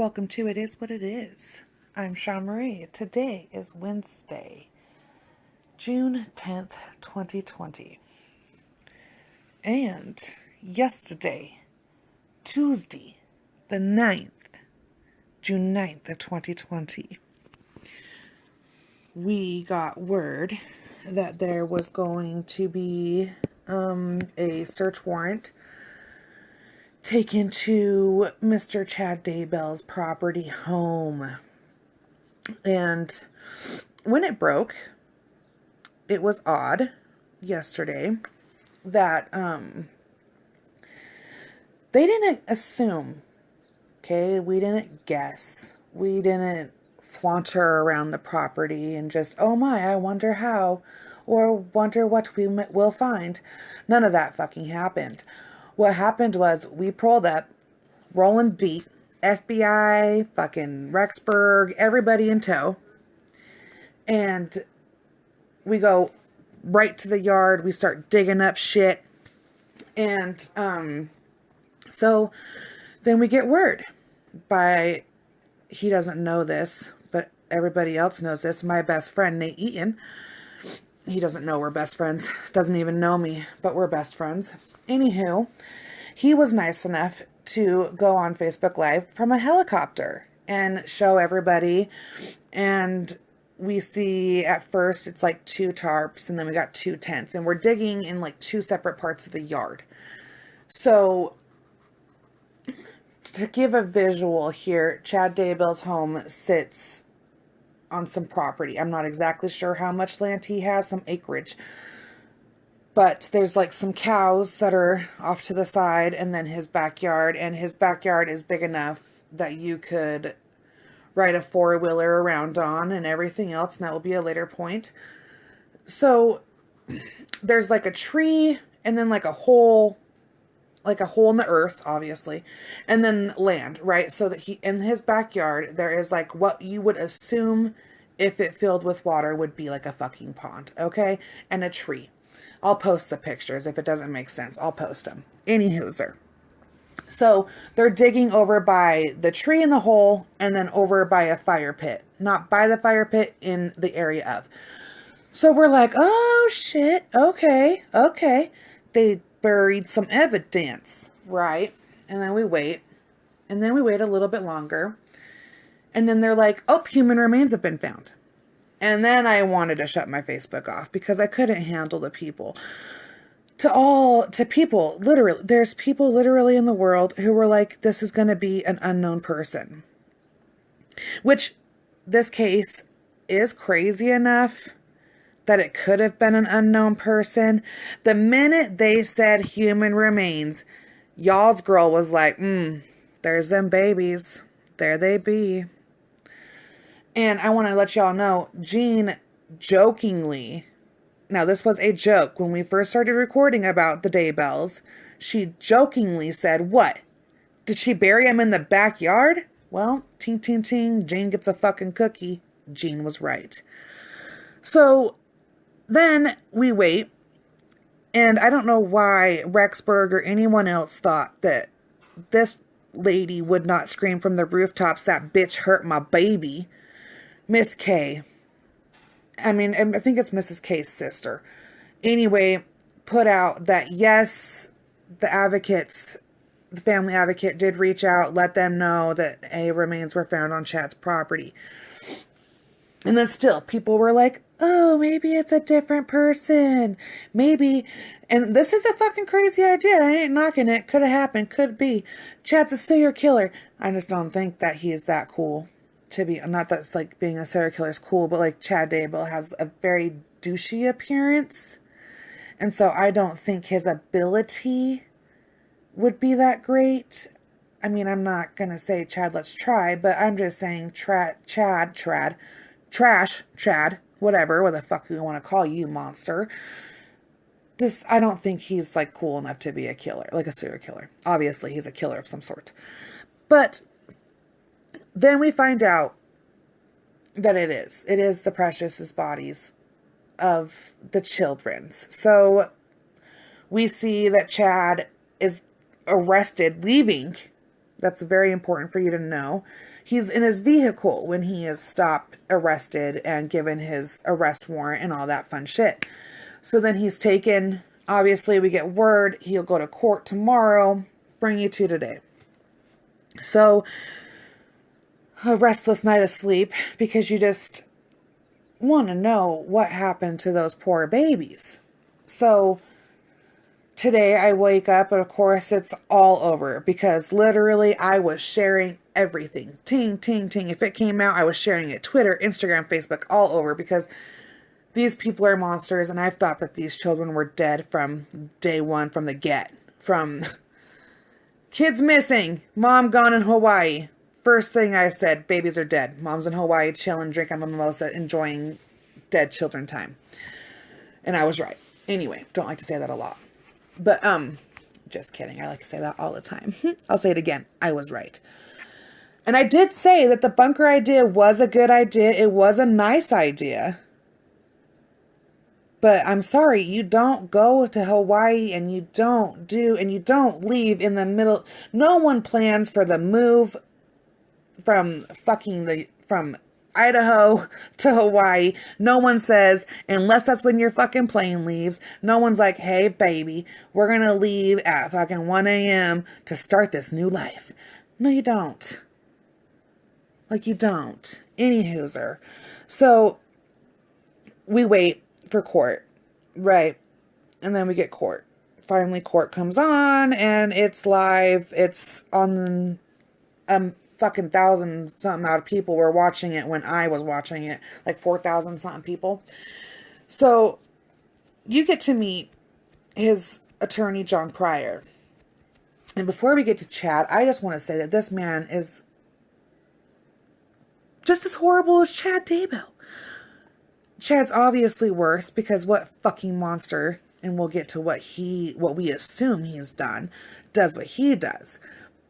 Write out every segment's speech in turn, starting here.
welcome to It Is What It Is. I'm Shawn Marie. Today is Wednesday, June 10th, 2020. And yesterday, Tuesday, the 9th, June 9th of 2020, we got word that there was going to be a search warrant taken to Mr. Chad Daybell's property home. And when it broke, it was odd yesterday that they didn't assume, okay? We didn't guess. We didn't flaunter around the property and just, oh my, I wonder how, or wonder what we will find. None of that fucking happened. What happened was we pulled up, rolling deep, FBI, fucking Rexburg, everybody in tow. And we go right to the yard. We start digging up shit. And so then we get word by, he doesn't know this, but everybody else knows this, my best friend, Nate Eaton. He doesn't know we're best friends. Doesn't even know me, but we're best friends. Anywho, he was nice enough to go on Facebook Live from a helicopter and show everybody. And we see at first it's like 2 tarps and then we got 2 tents. And we're digging in like 2 separate parts of the yard. So to give a visual here, Chad Daybell's home sits on some property. I'm not exactly sure how much land he has, some acreage. But there's like some cows that are off to the side and then his backyard. And his backyard is big enough that you could ride a 4-wheeler around on and everything else. And that will be a later point. So there's like a tree and then like a hole in the earth, obviously, and then land, right? So that in his backyard, there is like what you would assume if it filled with water would be like a fucking pond, okay? And a tree. I'll post the pictures. If it doesn't make sense, I'll post them. Anywhozer. So they're digging over by the tree in the hole and then over by a fire pit. Not by the fire pit, in the area of. So we're like, oh shit, okay. They buried some evidence, right? And then we wait. And then we wait a little bit longer. And then they're like, oh, human remains have been found. And then I wanted to shut my Facebook off because I couldn't handle the people. To people, literally, there's people literally in the world who were like, this is going to be an unknown person. Which, this case is crazy enough that it could have been an unknown person. The minute they said human remains, y'all's girl was like, there's them babies. There they be. And I want to let y'all know, Jean jokingly, now this was a joke, when we first started recording about the Daybells, she jokingly said, what? Did she bury him in the backyard? Well, ting, ting, ting, Jean gets a fucking cookie. Jean was right. So then we wait, and I don't know why Rexburg or anyone else thought that this lady would not scream from the rooftops, that bitch hurt my baby. Miss K. I think it's Mrs. K's sister. Anyway, put out that yes, the family advocate did reach out, let them know that remains were found on Chad's property. And then still, people were like, oh, maybe it's a different person. Maybe. And this is a fucking crazy idea. I ain't knocking it. Could have happened. Could be. Chad's a serial killer. I just don't think that he is that cool to be. Not that like being a serial killer is cool, but like Chad Daybell has a very douchey appearance. And so I don't think his ability would be that great. I mean, I'm not going to say, Chad, let's try, but I'm just saying Trash, Chad, whatever the fuck you want to call you, monster. I don't think he's like cool enough to be a killer, like a serial killer. Obviously, he's a killer of some sort. But then we find out that it is the precious bodies of the children's. So we see that Chad is arrested, leaving. That's very important for you to know. He's in his vehicle when he is stopped, arrested, and given his arrest warrant and all that fun shit. So then he's taken, obviously we get word, he'll go to court tomorrow, bring you to today. So, a restless night of sleep, because you just want to know what happened to those poor babies. So, today I wake up and of course it's all over, because literally I was sharing everything. Ting, ting, ting. If it came out, I was sharing it. Twitter, Instagram, Facebook, all over, because these people are monsters, and I've thought that these children were dead from day one, from the get. From kids missing, mom gone in Hawaii. First thing I said, babies are dead. Mom's in Hawaii, chilling, drinking a mimosa, enjoying dead children time. And I was right. Anyway, don't like to say that a lot. But, just kidding. I like to say that all the time. I'll say it again. I was right. And I did say that the bunker idea was a good idea. It was a nice idea. But I'm sorry, you don't go to Hawaii and you don't leave in the middle. No one plans for the move from Idaho to Hawaii. No one says, unless that's when your fucking plane leaves, no one's like, hey baby, we're going to leave at fucking 1 a.m. to start this new life. No, you don't. Like, you don't. Anywhoser. So, we wait for court, right? And then we get court. Finally, court comes on, and it's live. It's on fucking 1,000 something out of people were watching it when I was watching it, like 4,000 something people. So you get to meet his attorney, John Pryor. And before we get to Chad, I just want to say that this man is just as horrible as Chad Daybell. Chad's obviously worse, because what fucking monster, and we'll get to what we assume he's done, does what he does.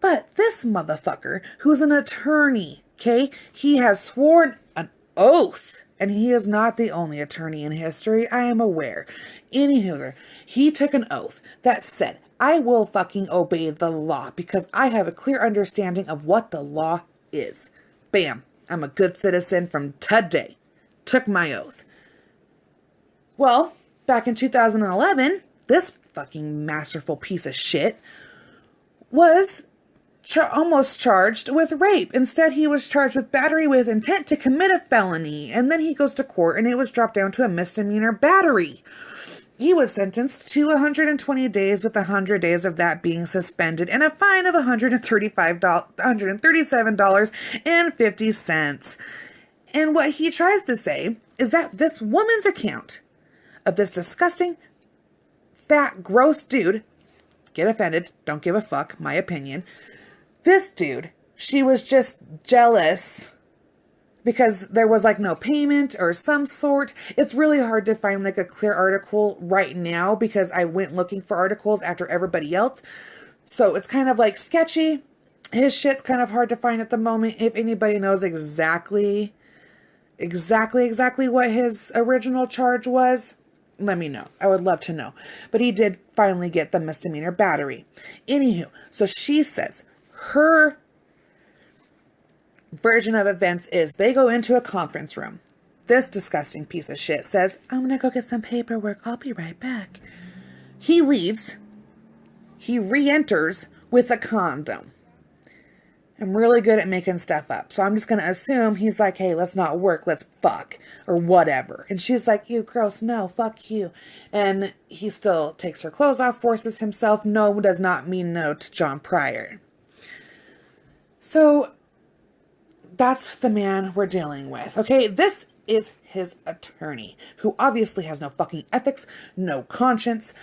But this motherfucker, who's an attorney, okay, he has sworn an oath, and he is not the only attorney in history, I am aware. Anywho, he took an oath that said, I will fucking obey the law, because I have a clear understanding of what the law is. Bam, I'm a good citizen from today. Took my oath. Well, back in 2011, this fucking masterful piece of shit was almost charged with rape. Instead, he was charged with battery with intent to commit a felony. And then he goes to court and it was dropped down to a misdemeanor battery. He was sentenced to 120 days, with 100 days of that being suspended, and a fine of $137.50. And what he tries to say is that this woman's account of this disgusting, fat, gross dude, get offended, don't give a fuck, my opinion, this dude, she was just jealous because there was like no payment or some sort. It's really hard to find like a clear article right now, because I went looking for articles after everybody else. So it's kind of like sketchy. His shit's kind of hard to find at the moment. If anybody knows exactly what his original charge was, let me know. I would love to know. But he did finally get the misdemeanor battery. Anywho, so she says her version of events is they go into a conference room. This disgusting piece of shit says, I'm going to go get some paperwork. I'll be right back. He leaves. He re-enters with a condom. I'm really good at making stuff up. So I'm just going to assume he's like, hey, let's not work. Let's fuck or whatever. And she's like, you gross. No, fuck you. And he still takes her clothes off, forces himself. No does not mean no to John Pryor. So that's the man we're dealing with. Okay, this is his attorney, who obviously has no fucking ethics, no conscience,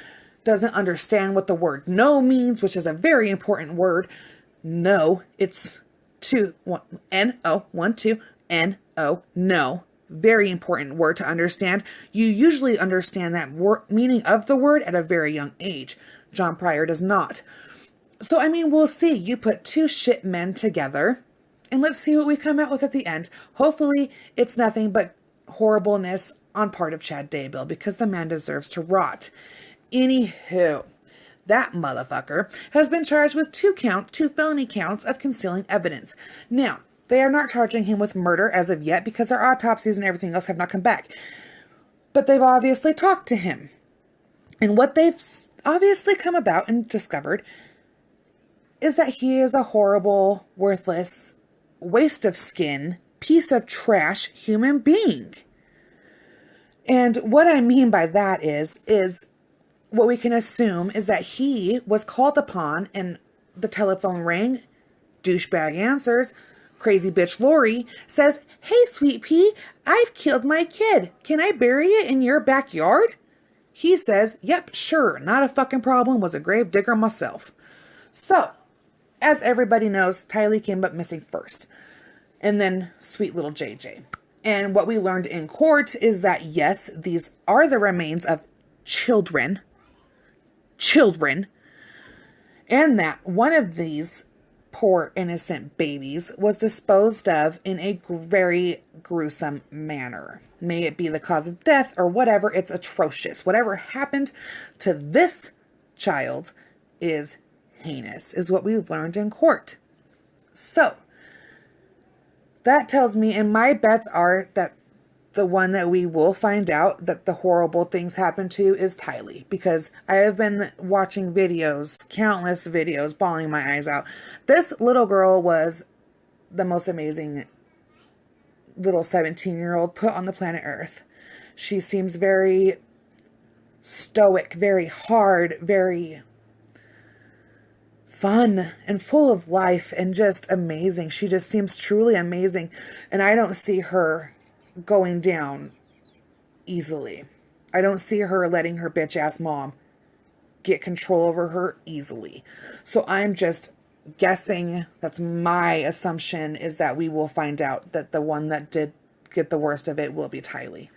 doesn't understand what the word no means, which is a very important word. No, it's N-O, 1, 2, N-O, no. Very important word to understand. You usually understand that meaning of the word at a very young age. John Pryor does not. So, I mean, we'll see. You put two shit men together, and let's see what we come out with at the end. Hopefully, it's nothing but horribleness on part of Chad Daybell, because the man deserves to rot. Anywho, that motherfucker has been charged with two felony counts of concealing evidence. Now, They are not charging him with murder as of yet because their autopsies and everything else have not come back. But they've obviously talked to him. And what they've obviously come about and discovered is that he is a horrible, worthless, waste of skin, piece of trash human being. And what I mean by that is what we can assume is that he was called upon and the telephone rang, douchebag answers, crazy bitch Lori says, "Hey, sweet pea, I've killed my kid. Can I bury it in your backyard?" He says, "Yep, sure, not a fucking problem, was a grave digger myself." So, as everybody knows, TyLee came up missing first. And then sweet little JJ. And what we learned in court is that, yes, these are the remains of children, and that one of these poor innocent babies was disposed of in a very gruesome manner. May it be the cause of death or whatever, it's atrocious. Whatever happened to this child is heinous, is what we've learned in court. So, that tells me, and my bets are that the one that we will find out that the horrible things happen to is TyLee, because I have been watching videos, countless videos, bawling my eyes out. This little girl was the most amazing little 17-year-old put on the planet Earth. She seems very stoic, very hard, very fun and full of life and just amazing. She just seems truly amazing. And I don't see her going down easily. I don't see her letting her bitch ass mom get control over her easily. So I'm just guessing, that's my assumption, is that we will find out that the one that did get the worst of it will be TyLee.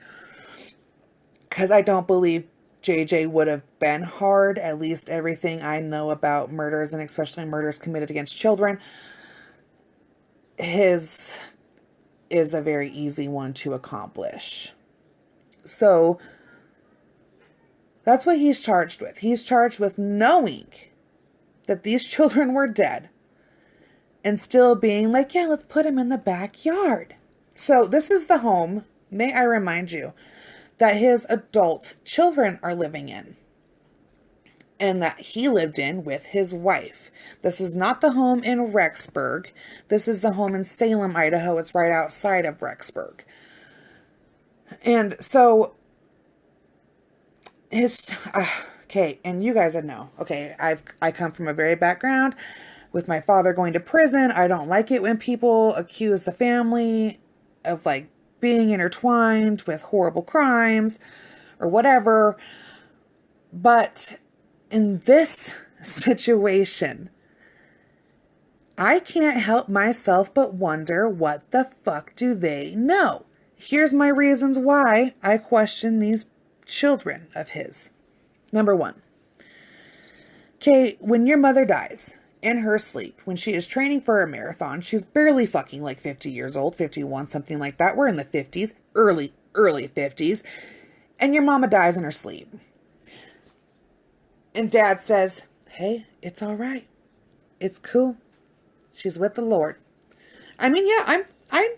Because I don't believe JJ would have been hard. At least everything I know about murders, and especially murders committed against children, his is a very easy one to accomplish. So that's what he's charged with. He's charged with knowing that these children were dead and still being like, yeah, let's put him in the backyard. So this is the home, may I remind you, that his adult children are living in, and that he lived in with his wife. This is not the home in Rexburg. This is the home in Salem, Idaho. It's right outside of Rexburg. And so okay, and you guys know, okay, I come from a very background with my father going to prison. I don't like it when people accuse the family of like being intertwined with horrible crimes or whatever. But in this situation, I can't help myself but wonder, what the fuck do they know? Here's my reasons why I question these children of his. Number one. Okay, when your mother dies in her sleep, when she is training for a marathon, she's barely fucking like 50 years old, 51, something like that. We're in the 50s, early 50s. And your mama dies in her sleep. And dad says, hey, it's all right. It's cool. She's with the Lord. I mean, yeah, I'm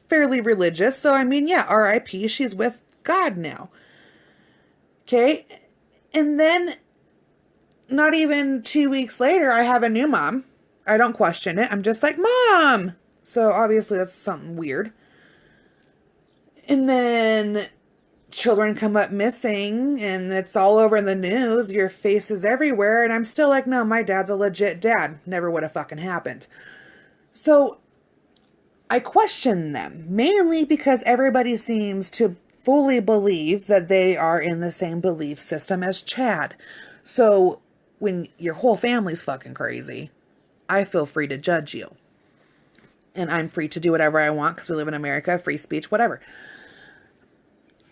fairly religious. So, I mean, yeah, R.I.P. She's with God now. Okay. And then not even 2 weeks later, I have a new mom. I don't question it. I'm just like, Mom. So obviously that's something weird. And then children come up missing and it's all over the news. Your face is everywhere. And I'm still like, no, my dad's a legit dad. Never would have fucking happened. So I question them, mainly because everybody seems to fully believe that they are in the same belief system as Chad. So when your whole family's fucking crazy, I feel free to judge you. And I'm free to do whatever I want because we live in America, free speech, whatever.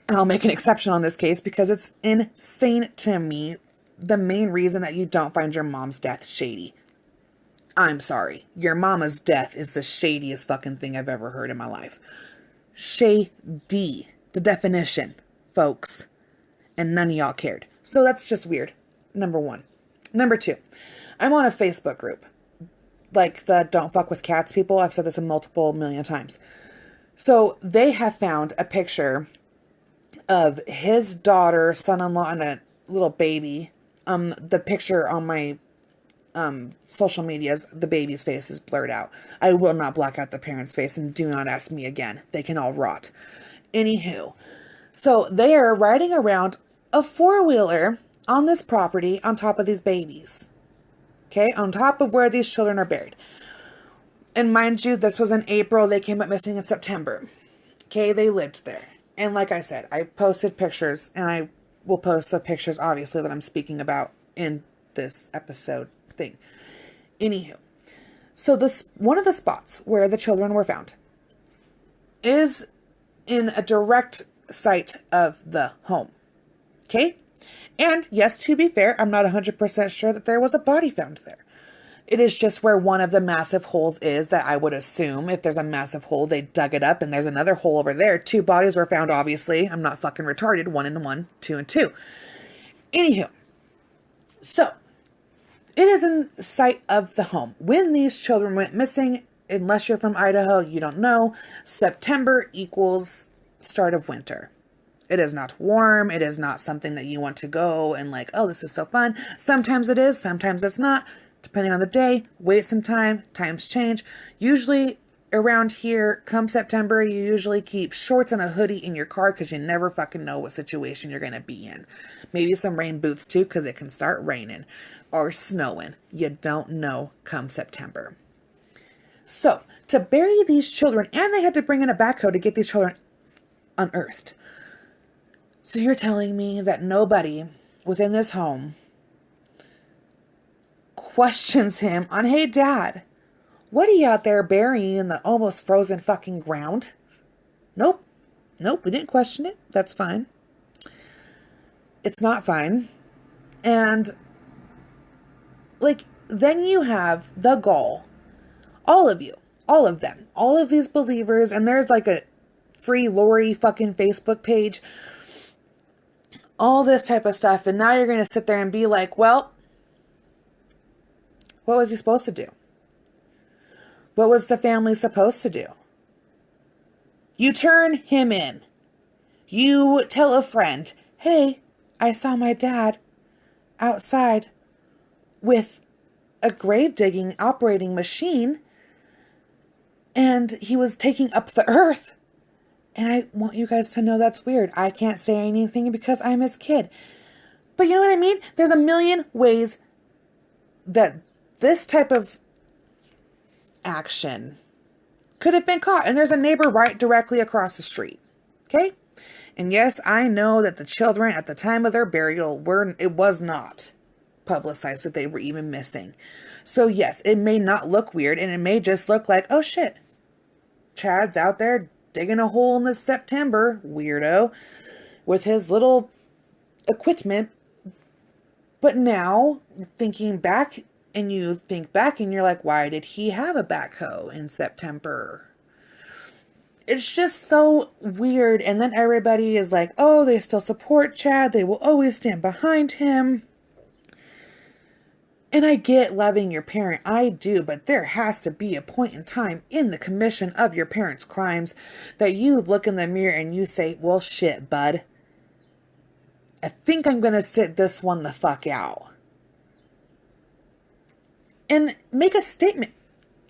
And I'll make an exception on this case because it's insane to me, the main reason that you don't find your mom's death shady. I'm sorry. Your mama's death is the shadiest fucking thing I've ever heard in my life. Shady. The definition, folks. And none of y'all cared. So that's just weird. Number one. Number two. I'm on a Facebook group. like the don't fuck with cats people. I've said this a multiple million times. So they have found a picture of his daughter, son-in-law, and a little baby. The picture on my social medias, the baby's face is blurred out. I will not black out the parent's face, and do not ask me again. They can all rot. Anywho, so they are riding around a four-wheeler on this property on top of these babies. Okay, on top of where these children are buried. And mind you, this was in April. They came up missing in September. Okay, they lived there. And like I said, I posted pictures, and I will post the pictures, obviously, that I'm speaking about in this episode thing. Anywho, so this one of the spots where the children were found is in a direct sight of the home. Okay? And yes, to be fair, I'm not 100% sure that there was a body found there. It is just where one of the massive holes is that I would assume if there's a massive hole, they dug it up, and there's another hole over there. 2 bodies were found, obviously. I'm not fucking retarded. 1 and 1, 2 and 2. Anywho, so it is in sight of the home. When these children went missing, unless you're from Idaho, you don't know, September equals start of winter. It is not warm. It is not something that you want to go and like, oh, this is so fun. Sometimes it is, sometimes it's not. Depending on the day, wait some time, times change. Usually around here, come September, you usually keep shorts and a hoodie in your car because you never fucking know what situation you're going to be in. Maybe some rain boots too, because it can start raining or snowing. You don't know come September. So to bury these children, and they had to bring in a backhoe to get these children unearthed. So you're telling me that nobody within this home questions him on, hey, Dad, what are you out there burying in the almost frozen fucking ground? Nope. Nope, we didn't question it. That's fine. It's not fine. And, like, then you have the gall. All of you. All of them. All of these believers. And there's like a free Lori fucking Facebook page. All this type of stuff. And now you're going to sit there and be like, well, what was he supposed to do? What was the family supposed to do? You turn him in. You tell a friend, hey, I saw my dad outside with a grave digging operating machine, and he was taking up the earth. And I want you guys to know that's weird. I can't say anything because I'm his kid. But you know what I mean? There's a million ways that this type of action could have been caught. And there's a neighbor right directly across the street. Okay? And yes, I know that the children at the time of their burial it was not publicized that they were even missing. So yes, it may not look weird, and it may just look like, oh shit, Chad's out there digging a hole in this September, weirdo, with his little equipment. But now, thinking back, and you think back and you're like, why did he have a backhoe in September? It's just so weird. And then everybody is like, oh, they still support Chad. They will always stand behind him. And I get loving your parent. I do. But there has to be a point in time in the commission of your parents' crimes that you look in the mirror and you say, well, shit, bud. I think I'm going to sit this one the fuck out. And make a statement.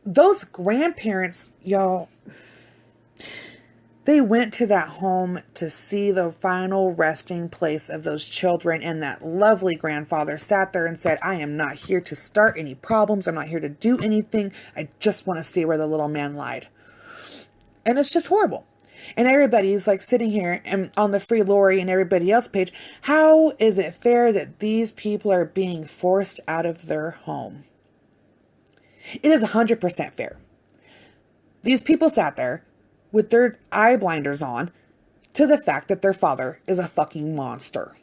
Those grandparents, y'all, they went to that home to see the final resting place of those children. And that lovely grandfather sat there and said, I am not here to start any problems. I'm not here to do anything. I just want to see where the little man lied. And it's just horrible. And everybody's like sitting here and on the Free Lori and everybody else page. How is it fair that these people are being forced out of their home? It is 100% fair. These people sat there with their eye blinders on to the fact that their father is a fucking monster.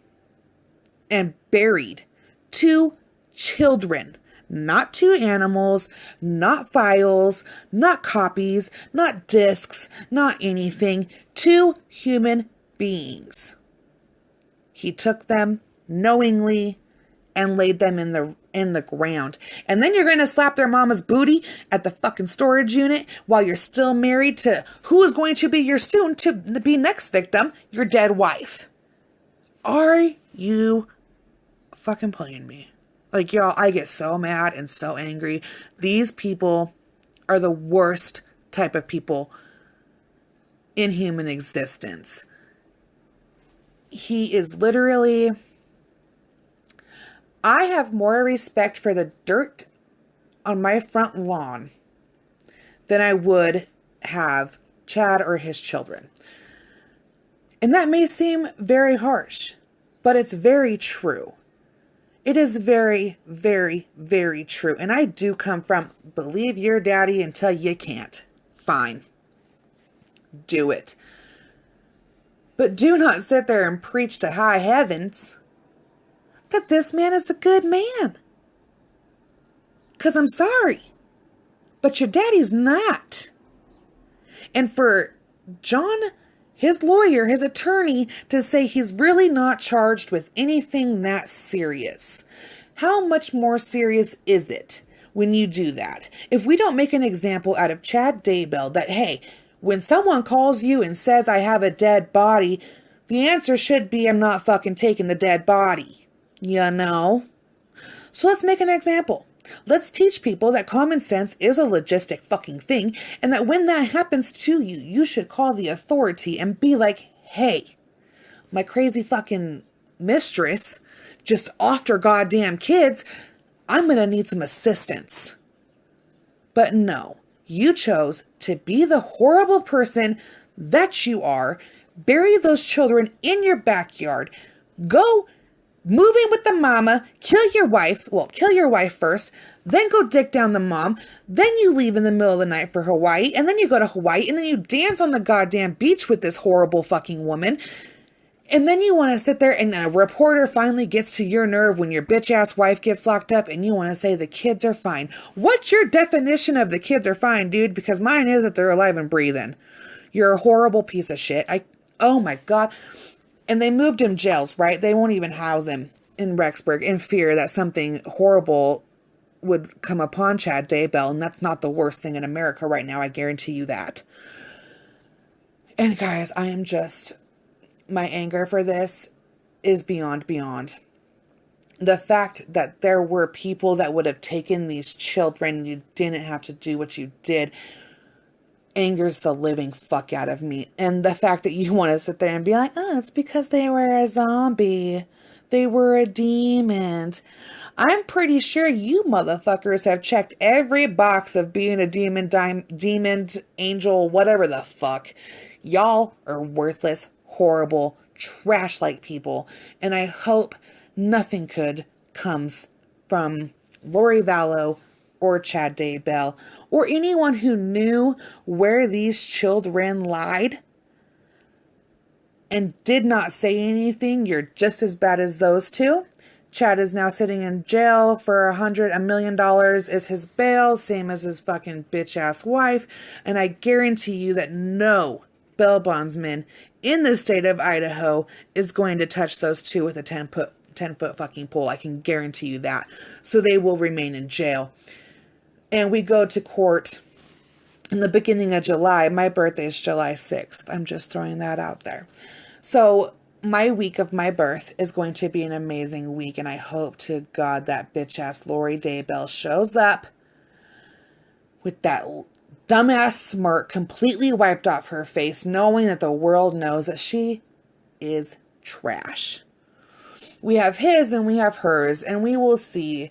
And buried 2 children, not 2 animals, not files, not copies, not discs, not anything. 2 human beings. He took them knowingly and laid them in the in the ground. And then you're going to slap their mama's booty at the fucking storage unit while you're still married to who is going to be your soon to be next victim, your dead wife. Are you fucking playing me? Like, y'all, I get so mad and so angry. These people are the worst type of people in human existence. He is literally... I have more respect for the dirt on my front lawn than I would have Chad or his children. And that may seem very harsh, but it's very true. It is very, very, very true. And I do come from believe your daddy until you can't. Fine. Do it. But do not sit there and preach to high heavens that this man is the good man. Because I'm sorry, but your daddy's not. And for John, his lawyer, his attorney, to say he's really not charged with anything that serious. How much more serious is it when you do that? If we don't make an example out of Chad Daybell that, hey, when someone calls you and says I have a dead body, the answer should be I'm not fucking taking the dead body. You know? So let's make an example. Let's teach people that common sense is a logistic fucking thing, and that when that happens to you, you should call the authority and be like, hey, my crazy fucking mistress just offed her goddamn kids. I'm gonna need some assistance. But no, you chose to be the horrible person that you are, bury those children in your backyard, go move in with the mama, kill your wife first, then go dick down the mom, then you leave in the middle of the night for Hawaii, and then you go to Hawaii, and then you dance on the goddamn beach with this horrible fucking woman, and then you want to sit there and a reporter finally gets to your nerve when your bitch ass wife gets locked up and you want to say the kids are fine. What's your definition of the kids are fine, dude? Because mine is that they're alive and breathing. You're a horrible piece of shit. Oh my God. And they moved him jails, right? They won't even house him in Rexburg in fear that something horrible would come upon Chad Daybell. And that's not the worst thing in America right now. I guarantee you that. And guys, my anger for this is beyond. The fact that there were people that would have taken these children, you didn't have to do what you did, angers the living fuck out of me. And the fact that you want to sit there and be like, oh, it's because they were a zombie. They were a demon. I'm pretty sure you motherfuckers have checked every box of being a demon, angel, whatever the fuck. Y'all are worthless, horrible, trash-like people. And I hope nothing good comes from Lori Vallow or Chad Daybell, or anyone who knew where these children lied and did not say anything. You're just as bad as those two. Chad is now sitting in jail for $1 million is his bail, same as his fucking bitch ass wife. And I guarantee you that no bail bondsman in the state of Idaho is going to touch those two with a 10-foot fucking pole. I can guarantee you that. So they will remain in jail. And we go to court in the beginning of July. My birthday is July 6th. I'm just throwing that out there. So my week of my birth is going to be an amazing week. And I hope to God that bitch ass Lori Daybell shows up with that dumbass smirk completely wiped off her face, knowing that the world knows that she is trash. We have his and we have hers, and we will see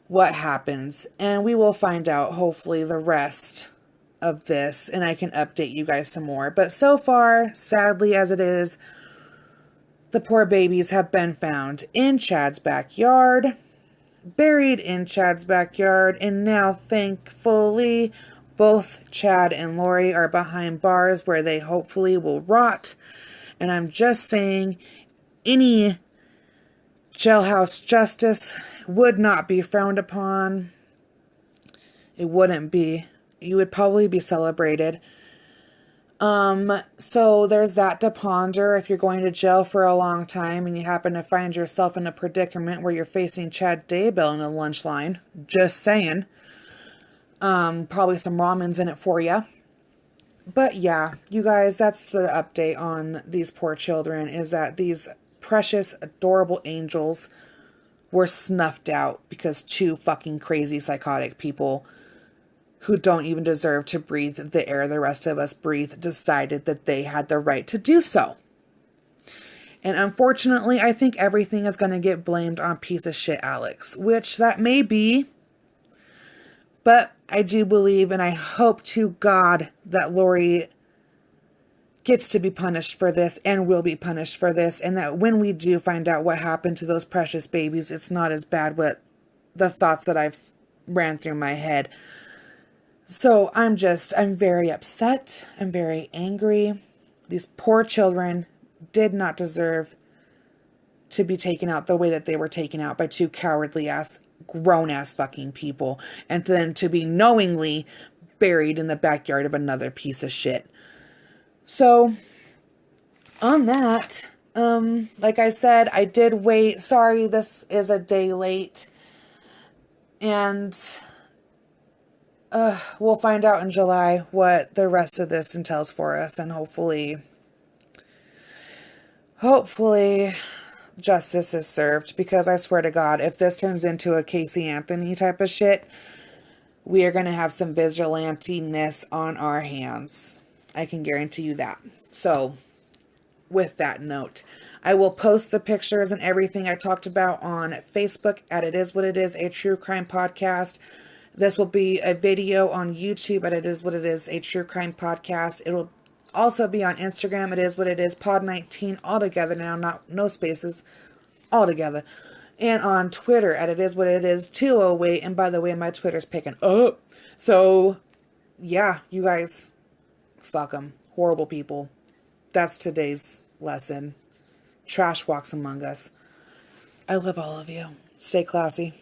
what happens, and we will find out hopefully the rest of this, and I can update you guys some more. But so far, sadly as it is, the poor babies have been found in Chad's backyard, buried in Chad's backyard, and now thankfully both Chad and Lori are behind bars where they hopefully will rot. And I'm just saying, any jailhouse justice would not be frowned upon. It wouldn't be. You would probably be celebrated. So there's that to ponder if you're going to jail for a long time and you happen to find yourself in a predicament where you're facing Chad Daybell in a lunch line. Just saying. Probably some ramens in it for you. But yeah, you guys, that's the update on these poor children, is that these precious, adorable angels were snuffed out because two fucking crazy psychotic people who don't even deserve to breathe the air the rest of us breathe decided that they had the right to do so. And unfortunately, I think everything is going to get blamed on piece of shit Alex, which that may be. But I do believe and I hope to God that Lori gets to be punished for this and will be punished for this. And that when we do find out what happened to those precious babies, it's not as bad what the thoughts that I've ran through my head. So I'm very upset. I'm very angry. These poor children did not deserve to be taken out the way that they were taken out by two cowardly ass, grown ass fucking people. And then to be knowingly buried in the backyard of another piece of shit. So on that, like I said, I did wait. Sorry, this is a day late. And we'll find out in July what the rest of this entails for us, and hopefully justice is served, because I swear to God, if this turns into a Casey Anthony type of shit, we are going to have some vigilante-ness on our hands. I can guarantee you that. So, with that note, I will post the pictures and everything I talked about on Facebook at It Is What It Is, a true crime podcast. This will be a video on YouTube at It Is What It Is, a true crime podcast. It will also be on Instagram. It Is What It Is, pod19, all together now, no spaces, all together. And on Twitter at It Is What It Is 208. And by the way, my Twitter's picking up. So, yeah, you guys, fuck them. Horrible people. That's today's lesson. Trash walks among us. I love all of you. Stay classy.